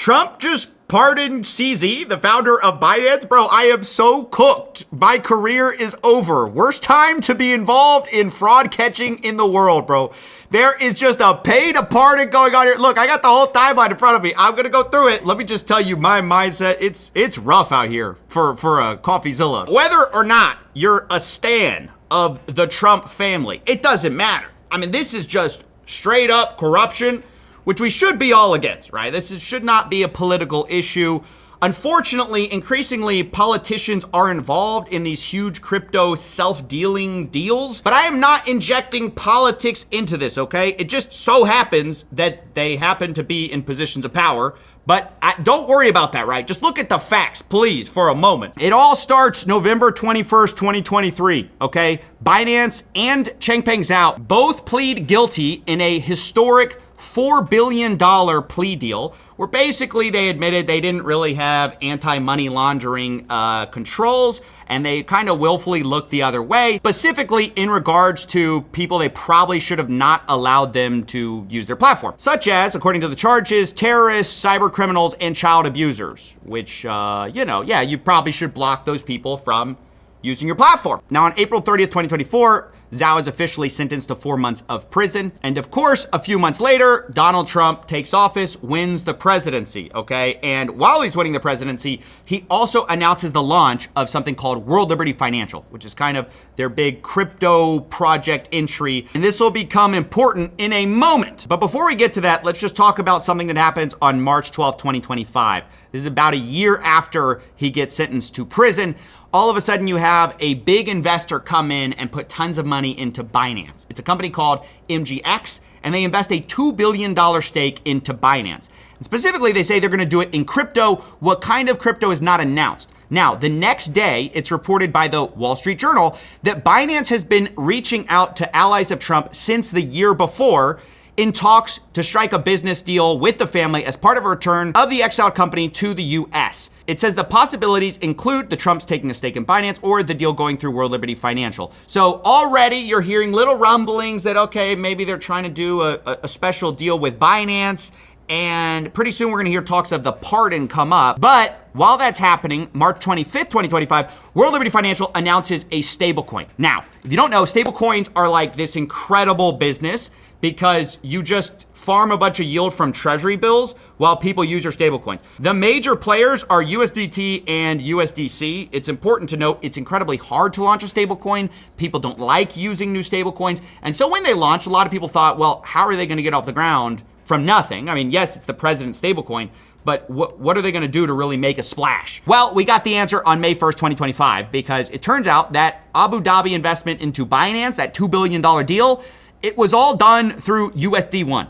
Trump just pardoned CZ, the founder of Binance. Bro, I am so cooked. My career is over. Worst time to be involved in fraud catching in the world, bro. There is just a pay to pardon going on here. Look, I got the whole timeline in front of me. I'm going to go through it. Let me just tell you my mindset. It's rough out here for a CoffeeZilla. Whether or not you're a stan of the Trump family, it doesn't matter. I mean, this is just straight up corruption, which we should be all against, right? Should not be a political issue. Unfortunately, increasingly, politicians are involved in these huge crypto self-dealing deals, but I am not injecting politics into this, okay? It just so happens that they happen to be in positions of power, but don't worry about that, right? Just look at the facts, please, for a moment. It all starts November 21st, 2023, okay? Binance and Changpeng Zhao both plead guilty in a historic $4 billion plea deal where basically they admitted they didn't really have anti-money laundering controls, and they kind of willfully looked the other way, specifically in regards to people they probably should have not allowed them to use their platform, such as, according to the charges, terrorists, cyber criminals, and child abusers, which, you probably should block those people from using your platform. Now, on April 30th, 2024, Zhao is officially sentenced to 4 months of prison. And of course, a few months later, Donald Trump takes office, wins the presidency, okay? And while he's winning the presidency, he also announces the launch of something called World Liberty Financial, which is kind of their big crypto project entry. And this will become important in a moment. But before we get to that, let's just talk about something that happens on March 12th, 2025. This is about a year after he gets sentenced to prison. All of a sudden you have a big investor come in and put tons of money into Binance. It's a company called MGX, and they invest a $2 billion stake into Binance. And specifically, they say they're gonna do it in crypto. What kind of crypto is not announced. Now, the next day, it's reported by the Wall Street Journal that Binance has been reaching out to allies of Trump since the year before in talks to strike a business deal with the family as part of a return of the exiled company to the US. It says the possibilities include the Trumps taking a stake in Binance or the deal going through World Liberty Financial. So already you're hearing little rumblings that, okay, maybe they're trying to do a special deal with Binance, and pretty soon we're gonna hear talks of the pardon come up. But while that's happening, March 25th, 2025, World Liberty Financial announces a stablecoin. Now, if you don't know, stablecoins are like this incredible business because you just farm a bunch of yield from treasury bills while people use your stablecoins. The major players are USDT and USDC. It's important to note it's incredibly hard to launch a stablecoin. People don't like using new stablecoins. And so when they launched, a lot of people thought, well, how are they gonna get off the ground from nothing? I mean, yes, it's the president's stablecoin, but what are they gonna do to really make a splash? Well, we got the answer on May 1st, 2025, because it turns out that Abu Dhabi investment into Binance, that $2 billion deal, it was all done through USD1.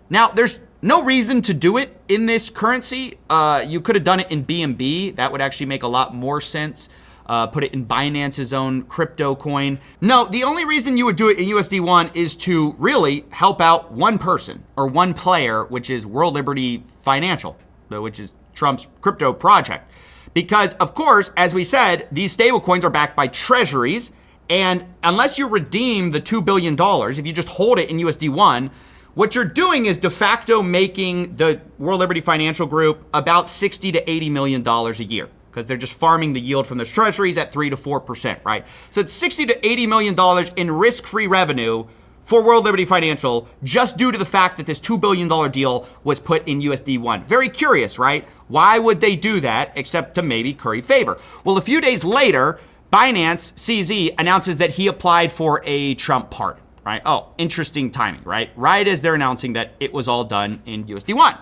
Now, there's no reason to do it in this currency. You could have done it in BNB. That would actually make a lot more sense. Put it in Binance's own crypto coin. No, the only reason you would do it in USD1 is to really help out one person or one player, which is World Liberty Financial, which is Trump's crypto project. Because, of course, as we said, these stablecoins are backed by treasuries. And unless you redeem the $2 billion, if you just hold it in USD1, what you're doing is de facto making the World Liberty Financial Group about $60 to $80 million a year, because they're just farming the yield from those treasuries at 3 to 4%, right? So it's $60 to $80 million in risk-free revenue for World Liberty Financial just due to the fact that this $2 billion deal was put in USD1. Very curious, right? Why would they do that except to maybe curry favor? Well, a few days later, Binance, CZ, announces that he applied for a Trump pardon, right? Oh, interesting timing, right? Right as they're announcing that it was all done in USD1.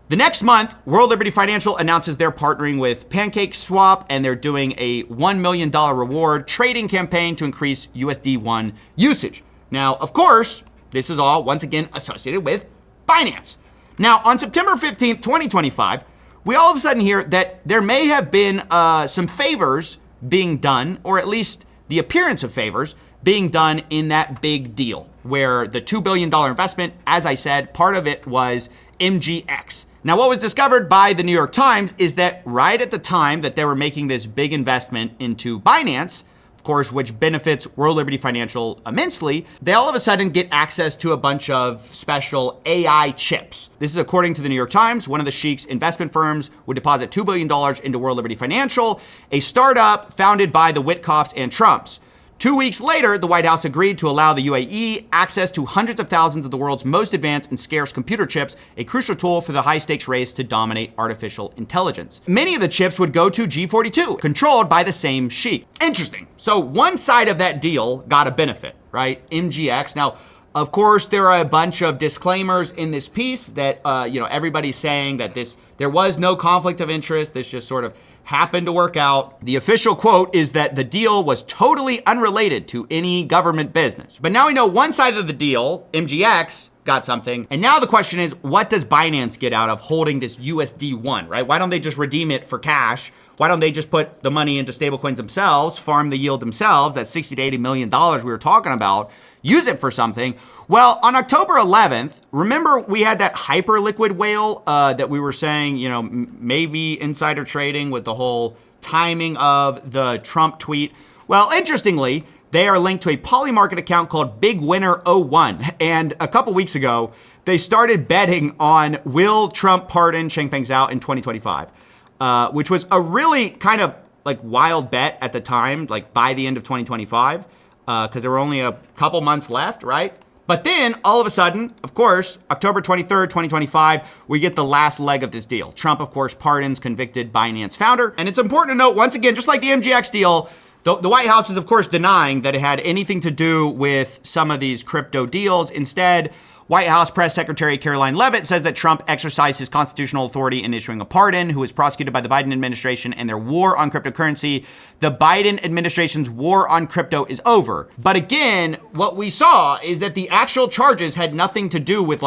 The next month, World Liberty Financial announces they're partnering with PancakeSwap, and they're doing a $1 million reward trading campaign to increase USD1 usage. Now, of course, this is all, once again, associated with Binance. Now, on September 15th, 2025, we all of a sudden hear that there may have been some favors being done, or at least the appearance of favors being done in that big deal where the $2 billion investment, as I said, part of it was MGX. Now, what was discovered by the New York Times is that right at the time that they were making this big investment into Binance, of course, which benefits World Liberty Financial immensely, they all of a sudden get access to a bunch of special AI chips. This is according to the New York Times. One of the sheikh's investment firms would deposit $2 billion into World Liberty Financial, a startup founded by the Witkoffs and Trumps. 2 weeks later, the White House agreed to allow the UAE access to hundreds of thousands of the world's most advanced and scarce computer chips, a crucial tool for the high-stakes race to dominate artificial intelligence. Many of the chips would go to G42, controlled by the same sheikh. Interesting. So one side of that deal got a benefit, right? MGX. Now, of course, there are a bunch of disclaimers in this piece that, everybody's saying that there was no conflict of interest. This just sort of happened to work out. The official quote is that the deal was totally unrelated to any government business. But now we know one side of the deal, MGX, got something. And now the question is, what does Binance get out of holding this USD1, right? Why don't they just redeem it for cash? Why don't they just put the money into stablecoins themselves, farm the yield themselves, that $60 to $80 million we were talking about, use it for something? Well, on October 11th, remember we had that hyper liquid whale that we were saying, maybe insider trading with the whole timing of the Trump tweet. Well, interestingly, they are linked to a Polymarket account called Big Winner 01. And a couple weeks ago, they started betting on will Trump pardon Changpeng Zhao in 2025, which was a really kind of like wild bet at the time, like by the end of 2025, because there were only a couple months left, right? But then all of a sudden, of course, October 23rd, 2025, we get the last leg of this deal. Trump, of course, pardons convicted Binance founder. And it's important to note, once again, just like the MGX deal, the White House is, of course, denying that it had anything to do with some of these crypto deals. Instead, White House Press Secretary Caroline Leavitt says that Trump exercised his constitutional authority in issuing a pardon, who was prosecuted by the Biden administration and their war on cryptocurrency. The Biden administration's war on crypto is over. But again, what we saw is that the actual charges had nothing to do with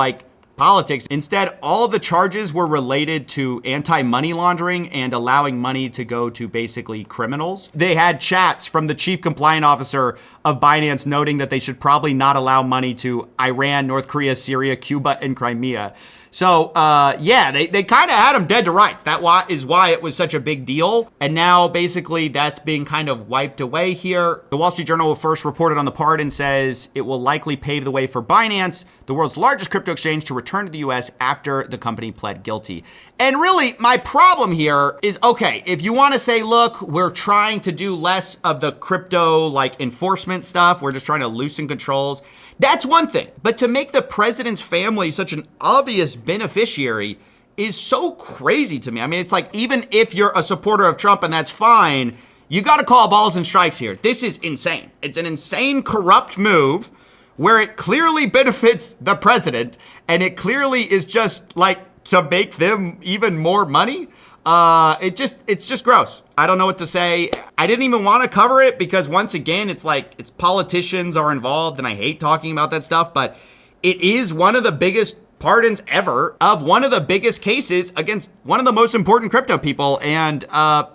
politics. Instead, all the charges were related to anti-money laundering and allowing money to go to basically criminals. They had chats from the chief compliance officer of Binance noting that they should probably not allow money to Iran, North Korea, Syria, Cuba, and Crimea. So, they kind of had him dead to rights. That is why it was such a big deal. And now, basically, that's being kind of wiped away here. The Wall Street Journal first reported on the pardon, says it will likely pave the way for Binance, the world's largest crypto exchange, to return to the U.S. after the company pled guilty. And really, my problem here is, okay, if you want to say, look, we're trying to do less of the crypto, enforcement stuff, we're just trying to loosen controls, that's one thing. But to make the president's family such an obvious beneficiary is so crazy to me. I mean, it's like, even if you're a supporter of Trump, and that's fine, you got to call balls and strikes here. This is insane. It's an insane, corrupt move where it clearly benefits the president, and it clearly is just to make them even more money. It's just gross. I don't know what to say. I didn't even want to cover it because, once again, it's politicians are involved and I hate talking about that stuff, but it is one of the biggest pardons ever of one of the biggest cases against one of the most important crypto people. And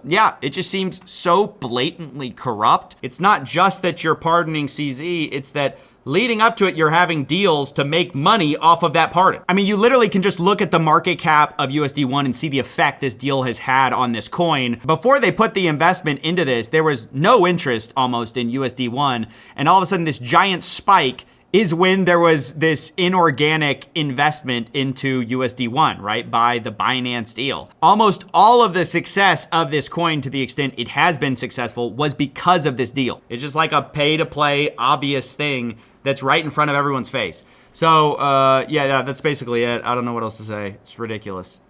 it just seems so blatantly corrupt. It's not just that you're pardoning CZ, it's that leading up to it, you're having deals to make money off of that pardon. I mean, you literally can just look at the market cap of USD1 and see the effect this deal has had on this coin. Before they put the investment into this, there was no interest almost in USD1. And all of a sudden, this giant spike is when there was this inorganic investment into USD1, right, by the Binance deal. Almost all of the success of this coin, to the extent it has been successful, was because of this deal. It's just like a pay-to-play obvious thing that's right in front of everyone's face. So, that's basically it. I don't know what else to say. It's ridiculous.